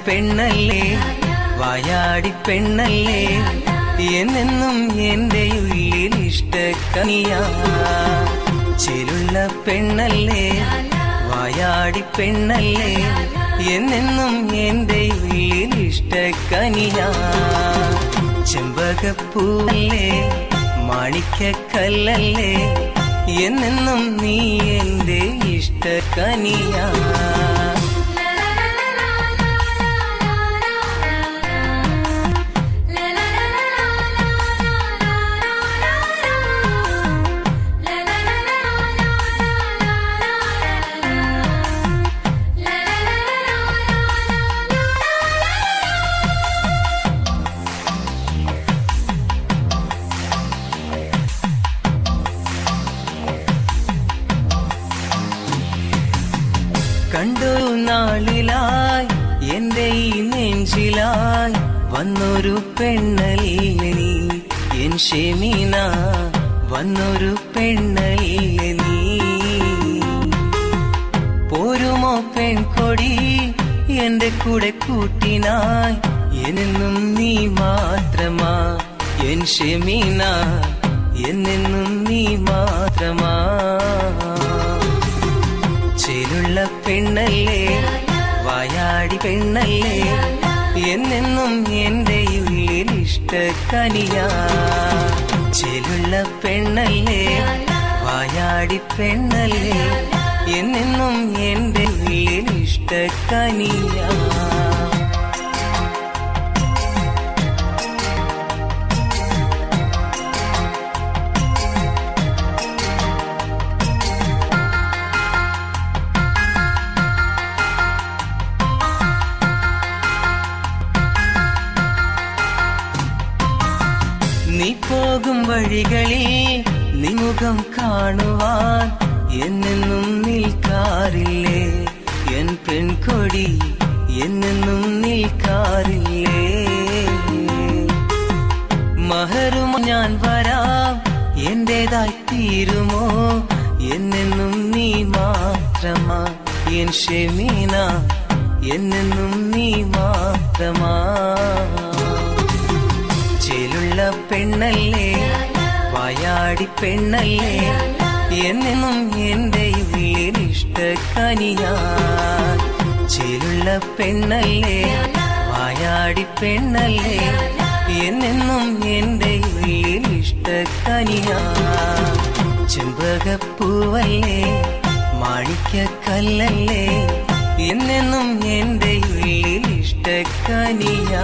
പെണ്ണല്ലേ വായാടി പെണ്ണല്ലേ എന്നെന്നും എന്റെ ഉള്ളിൽ ഇഷ്ടക്കനിയാ ചേലുള്ള പെണ്ണല്ലേ വായാടി പെണ്ണല്ലേ എന്നെന്നും എന്റെ ഉള്ളിൽ ഇഷ്ടക്കനിയാ ചെമ്പകപ്പൂവല്ലേ മാണിക്കക്കല്ലല്ലേ എന്നെന്നും നീ എന്റെ ഇഷ്ടക്കനിയാ കണ്ടു നാളിലായി എന്റെ ഈ നെഞ്ചിലായി വന്നൊരു പെണ്ണല്ലേ നീ എൻ ഷെമീന വന്നൊരു പെണ്ണല്ലേ നീ പോരുമോ പെൺകൊടി എന്റെ കൂടെ കൂട്ടിനായി എന്നെന്നും നീ മാത്രമാ എൻ ഷെമീന എന്നെന്നും നീ മാത്രമാ ചേലുള്ള പെണ്ണല്ലേ വായാടി പെണ്ണല്ലേ എന്നെന്നും എന്റെ ഉള്ളിൽ ഇഷ്ടക്കനിയാ ചേലുള്ള പെണ്ണല്ലേ വായാടി പെണ്ണല്ലേ എന്നെന്നും എന്റെ ഉള്ളിൽ ഇഷ്ടക്കനിയാ നീ പോകും വഴികളിൽ നിമുഖം കാണുവാൻ എന്നെന്നും നിൽക്കാറില്ലേ എൻ പെൺകൊടി എന്നെന്നും നിൽക്കാറില്ലേ മഹറും ഞാൻ വരാം എന്റേതായി തീരുമോ എന്നെന്നും നീ മാത്രമാ എൻ ഷെമീന എന്നെന്നും നീ മാത്രമാ ചേലുള്ള പെണ്ണല്ലേ വായാടി പെണ്ണല്ലേ എന്നെന്നും എന്റെ ഉള്ളിൽ ഇഷ്ടക്കനിയാ ചേലുള്ള പെണ്ണല്ലേ വായാടി പെണ്ണല്ലേ എന്നെന്നും എന്റെ ഉള്ളിൽ ഇഷ്ടക്കനിയാ ചെമ്പകപ്പൂവല്ലേ മാണിക്കക്കല്ലല്ലേ എന്നെന്നും എന്റെ ഉള്ളിൽ ഇഷ്ടക്കനിയാ